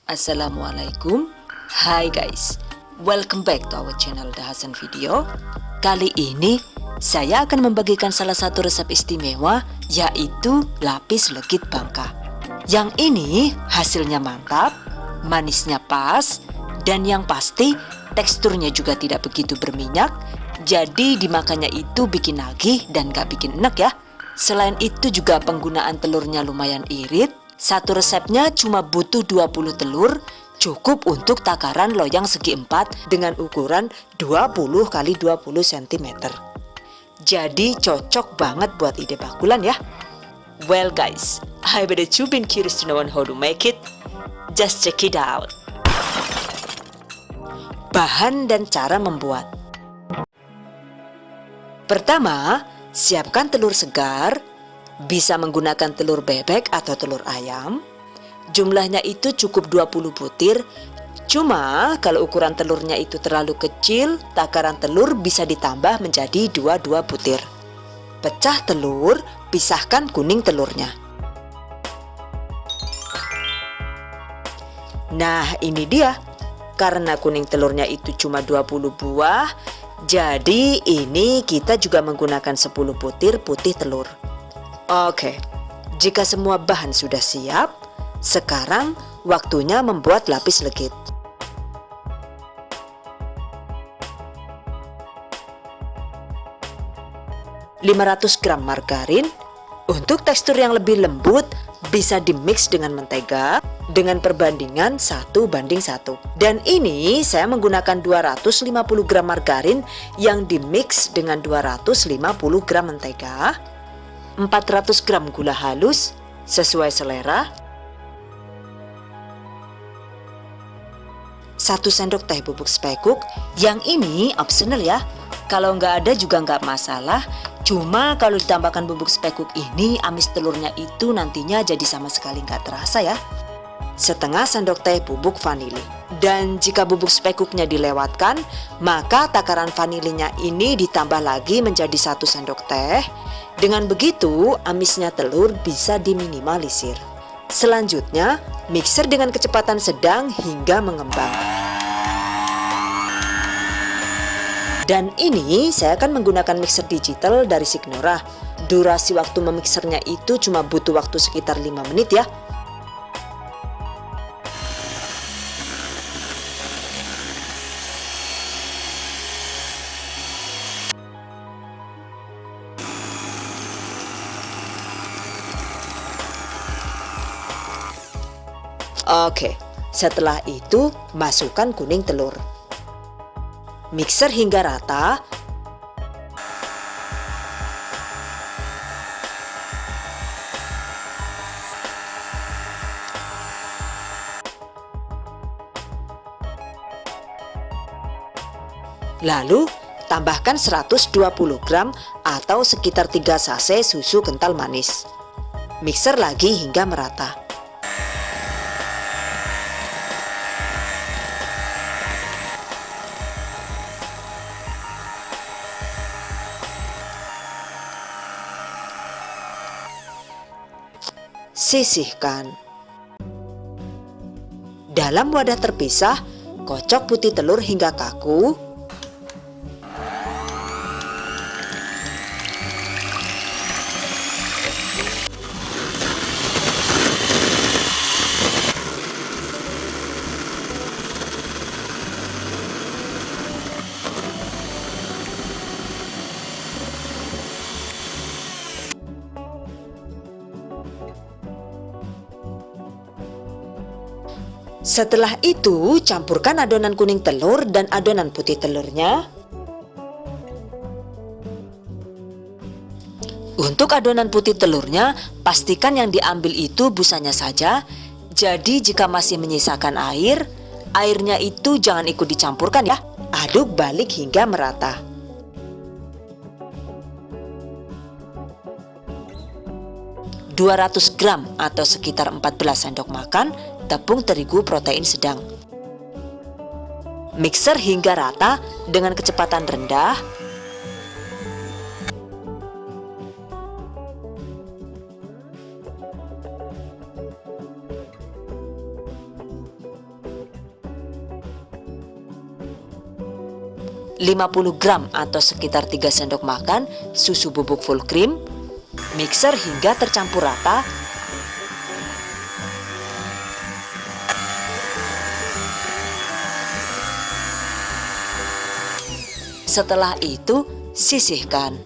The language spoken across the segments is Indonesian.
Assalamualaikum. Hai guys, welcome back to our channel The Hasan Video. Kali ini saya akan membagikan salah satu resep istimewa, yaitu lapis legit Bangka. Yang ini hasilnya mantap, manisnya pas, dan yang pasti teksturnya juga tidak begitu berminyak. Jadi dimakannya itu bikin nagih dan gak bikin enak ya. Selain itu juga penggunaan telurnya lumayan irit. Satu resepnya cuma butuh 20 telur, cukup untuk takaran loyang segi 4 dengan ukuran 20 x 20 cm. Jadi cocok banget buat ide bakulan ya. Well guys, I bet you've been curious to know how to make it. Just check it out. Bahan dan cara membuat. Pertama, siapkan telur segar. Bisa menggunakan telur bebek atau telur ayam. Jumlahnya itu cukup 20 butir. Cuma kalau ukuran telurnya itu terlalu kecil, takaran telur bisa ditambah menjadi 22 butir. Pecah telur, pisahkan kuning telurnya. Nah, ini dia. Karena kuning telurnya itu cuma 20 buah, jadi ini kita juga menggunakan 10 butir putih telur. Oke, jika semua bahan sudah siap, sekarang waktunya membuat lapis legit. (500 gram margarin). Untuk tekstur yang lebih lembut, bisa dimix dengan mentega dengan perbandingan 1:1. Dan ini saya menggunakan 250 gram margarin yang dimix dengan 250 gram mentega. 400 gram gula halus sesuai selera. 1 sendok teh bubuk spekuk. Yang ini optional ya. Kalau nggak ada juga nggak masalah. Cuma kalau ditambahkan bubuk spekuk ini, amis telurnya itu nantinya jadi sama sekali nggak terasa ya. Setengah sendok teh bubuk vanili. Dan jika bubuk spekuknya dilewatkan, maka takaran vanilinya ini ditambah lagi menjadi 1 sendok teh. Dengan begitu, amisnya telur bisa diminimalisir. Selanjutnya, mixer dengan kecepatan sedang hingga mengembang. Dan ini saya akan menggunakan mixer digital dari Signora. Durasi waktu memixernya itu cuma butuh waktu sekitar 5 menit ya. Oke, setelah itu masukkan kuning telur. Mixer hingga rata. Lalu tambahkan 120 gram atau sekitar 3 sachet susu kental manis. Mixer lagi hingga merata. Sisihkan. Dalam wadah terpisah, kocok putih telur hingga kaku. Setelah itu, campurkan adonan kuning telur dan adonan putih telurnya. Untuk adonan putih telurnya, pastikan yang diambil itu busanya saja. Jadi jika masih menyisakan air, airnya itu jangan ikut dicampurkan ya. Aduk balik hingga merata. (200 gram atau sekitar 14 sendok makan tepung terigu protein sedang. Mixer hingga rata dengan kecepatan rendah. 50 gram atau sekitar 3 sendok makan susu bubuk full cream, mixer hingga tercampur rata. Setelah itu, sisihkan.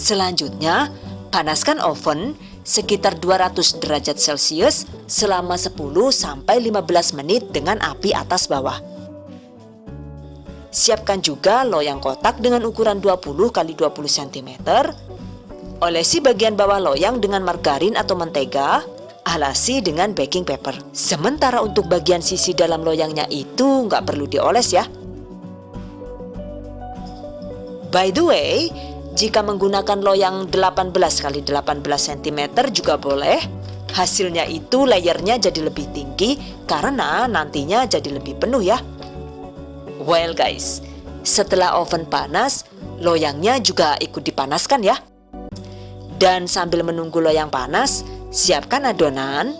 Selanjutnya, panaskan oven sekitar 200 derajat Celcius selama 10-15 menit dengan api atas bawah. Siapkan juga loyang kotak dengan ukuran 20 x 20 cm. Olesi bagian bawah loyang dengan margarin atau mentega, alasi dengan baking paper. Sementara untuk bagian sisi dalam loyangnya itu nggak perlu dioles ya. By the way, jika menggunakan loyang 18 x 18 cm juga boleh. Hasilnya itu layernya jadi lebih tinggi karena nantinya jadi lebih penuh ya. Well guys, setelah oven panas, loyangnya juga ikut dipanaskan ya. Dan sambil menunggu loyang panas, siapkan adonan.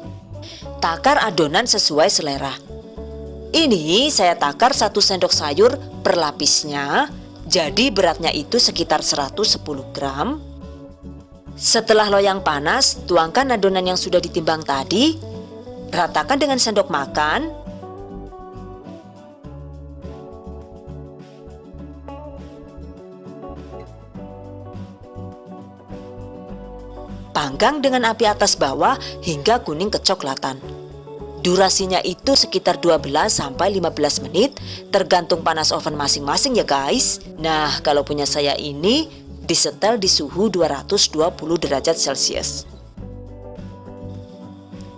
Takar adonan sesuai selera. Ini saya takar 1 sendok sayur per lapisnya. Jadi beratnya itu sekitar 110 gram. Setelah loyang panas, tuangkan adonan yang sudah ditimbang tadi. Ratakan dengan sendok makan. Panggang dengan api atas bawah hingga kuning kecoklatan. Durasinya itu sekitar 12-15 menit, tergantung panas oven masing-masing ya guys. Nah, kalau punya saya ini disetel di suhu 220 derajat Celcius.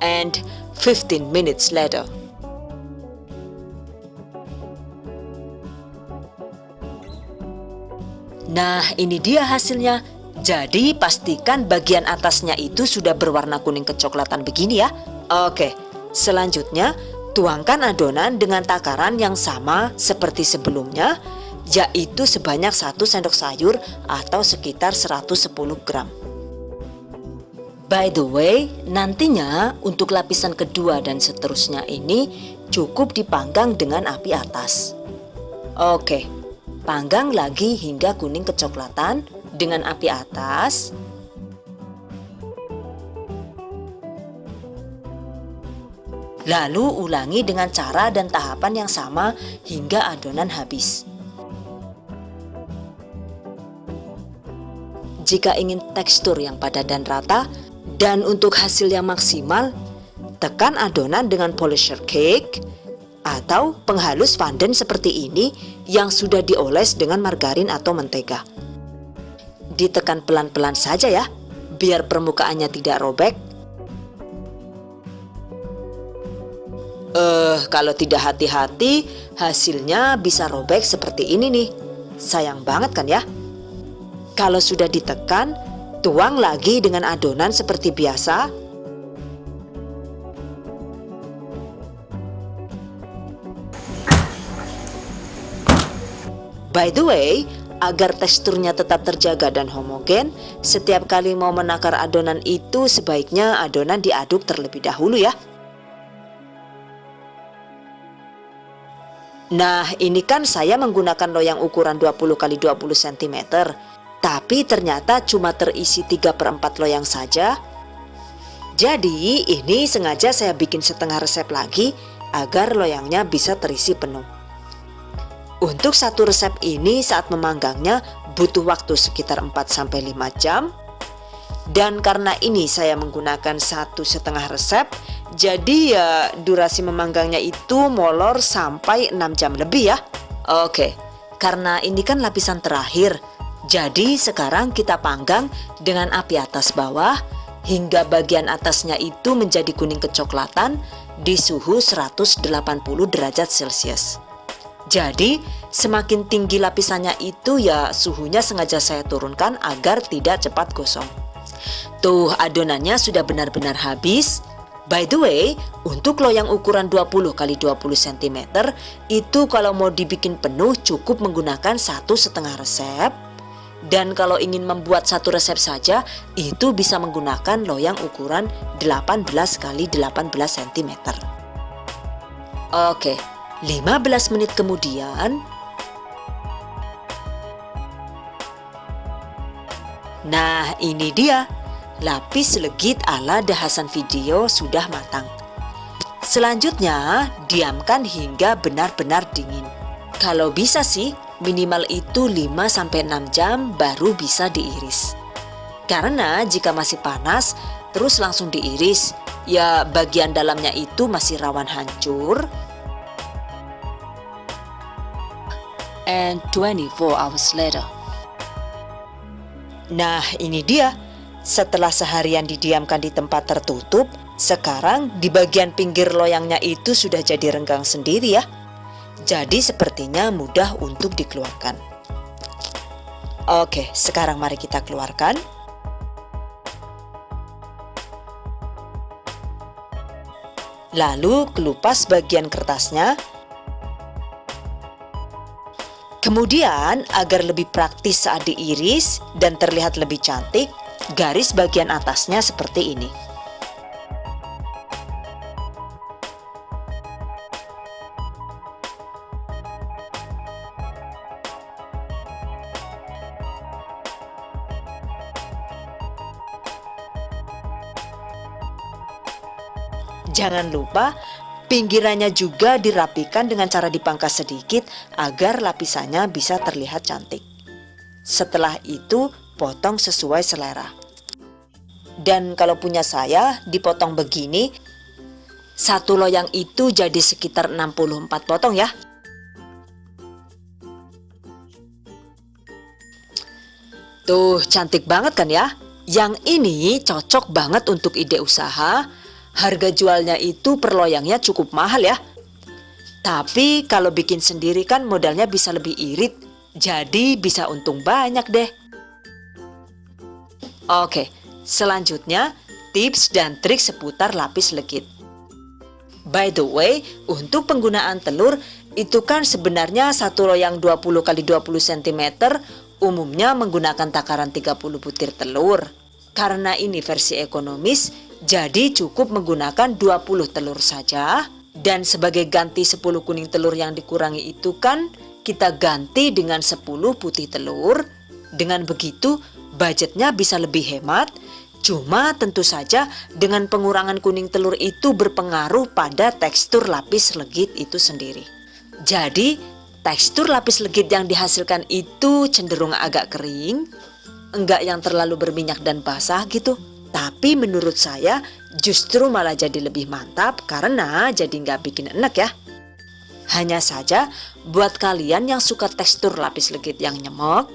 And 15 minutes later. Nah, ini dia hasilnya. Jadi pastikan bagian atasnya itu sudah berwarna kuning kecoklatan begini ya. Oke, selanjutnya tuangkan adonan dengan takaran yang sama seperti sebelumnya, yaitu sebanyak 1 sendok sayur atau sekitar 110 gram. By the way, nantinya untuk lapisan kedua dan seterusnya ini cukup dipanggang dengan api atas. Oke, panggang lagi hingga kuning kecoklatan dengan api atas. Lalu ulangi dengan cara dan tahapan yang sama hingga adonan habis. Jika ingin tekstur yang padat dan rata dan untuk hasil yang maksimal, tekan adonan dengan polisher cake atau penghalus fondant seperti ini yang sudah dioles dengan margarin atau mentega. Ditekan pelan-pelan saja ya, biar permukaannya tidak robek. Kalau tidak hati-hati, hasilnya bisa robek seperti ini nih. Sayang banget kan ya? Kalau sudah ditekan, tuang lagi dengan adonan seperti biasa. By the way, agar teksturnya tetap terjaga dan homogen, setiap kali mau menakar adonan itu sebaiknya adonan diaduk terlebih dahulu ya. Nah, ini kan saya menggunakan loyang ukuran 20 x 20 cm, tapi ternyata cuma terisi 3/4 loyang saja. Jadi ini sengaja saya bikin setengah resep lagi agar loyangnya bisa terisi penuh. Untuk satu resep ini saat memanggangnya butuh waktu sekitar 4-5 jam. Dan karena ini saya menggunakan 1,5 resep, jadi ya durasi memanggangnya itu molor sampai 6 jam lebih ya. Oke, karena ini kan lapisan terakhir, jadi sekarang kita panggang dengan api atas bawah hingga bagian atasnya itu menjadi kuning kecoklatan di suhu 180 derajat Celcius. Jadi semakin tinggi lapisannya itu ya suhunya sengaja saya turunkan agar tidak cepat gosong. Tuh adonannya sudah benar-benar habis. By the way, untuk loyang ukuran 20 x 20 cm itu kalau mau dibikin penuh cukup menggunakan 1,5 resep. Dan kalau ingin membuat satu resep saja, itu bisa menggunakan loyang ukuran 18 kali 18 cm. Oke, 15 menit kemudian. Nah, ini dia. Lapis legit ala The Hasan Video sudah matang. Selanjutnya, diamkan hingga benar-benar dingin. Kalau bisa sih, minimal itu 5-6 jam baru bisa diiris. Karena jika masih panas, terus langsung diiris, ya bagian dalamnya itu masih rawan hancur. And 24 hours later. Nah, ini dia. Setelah seharian didiamkan di tempat tertutup, sekarang di bagian pinggir loyangnya itu sudah jadi renggang sendiri ya. Jadi sepertinya mudah untuk dikeluarkan. Oke, sekarang mari kita keluarkan. Lalu kelupas bagian kertasnya. Kemudian agar lebih praktis saat diiris dan terlihat lebih cantik, garis bagian atasnya seperti ini. Jangan lupa pinggirannya juga dirapikan dengan cara dipangkas sedikit agar lapisannya bisa terlihat cantik. Setelah itu potong sesuai selera. Dan kalau punya saya dipotong begini, satu loyang itu jadi sekitar 64 potong ya. Tuh, cantik banget kan ya? Yang ini cocok banget untuk ide usaha. Harga jualnya itu per loyangnya cukup mahal ya. Tapi kalau bikin sendiri kan modalnya bisa lebih irit. Jadi bisa untung banyak deh. Oke, selanjutnya tips dan trik seputar lapis legit. By the way, untuk penggunaan telur itu kan sebenarnya satu loyang 20 kali 20 cm umumnya menggunakan takaran 30 butir telur. Karena ini versi ekonomis, jadi cukup menggunakan 20 telur saja. Dan sebagai ganti 10 kuning telur yang dikurangi itu kan kita ganti dengan 10 putih telur. Dengan begitu budgetnya bisa lebih hemat. Cuma tentu saja dengan pengurangan kuning telur itu berpengaruh pada tekstur lapis legit itu sendiri. Jadi tekstur lapis legit yang dihasilkan itu cenderung agak kering, enggak yang terlalu berminyak dan basah gitu. Tapi menurut saya justru malah jadi lebih mantap karena jadi nggak bikin enak ya. Hanya saja buat kalian yang suka tekstur lapis legit yang nyemek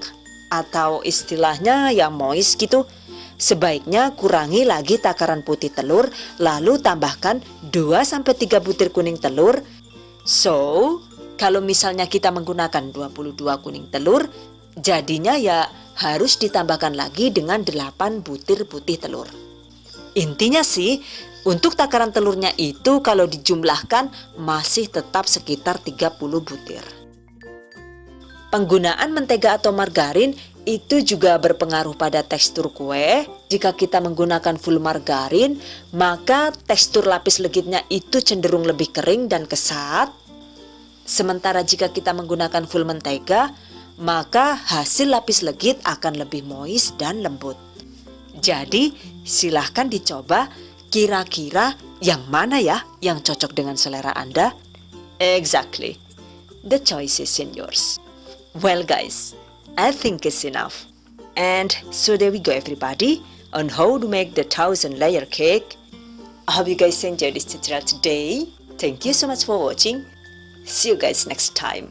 atau istilahnya yang moist gitu, sebaiknya kurangi lagi takaran putih telur lalu tambahkan 2-3 butir kuning telur. So, kalau misalnya kita menggunakan 22 kuning telur, jadinya ya harus ditambahkan lagi dengan 8 butir putih telur. Intinya sih, untuk takaran telurnya itu kalau dijumlahkan masih tetap sekitar 30 butir. Penggunaan mentega atau margarin itu juga berpengaruh pada tekstur kue. Jika kita menggunakan full margarin, maka tekstur lapis legitnya itu cenderung lebih kering dan kesat. Sementara jika kita menggunakan full mentega, maka hasil lapis legit akan lebih moist dan lembut. Jadi silahkan dicoba, kira-kira yang mana ya yang cocok dengan selera Anda? Exactly, the choice is in yours. Well guys, I think it's enough. And so there we go everybody on how to make the 1000-layer cake. I hope you guys enjoyed this tutorial today. Thank you so much for watching. See you guys next time.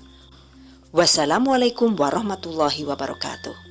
Wassalamualaikum warahmatullahi wabarakatuh.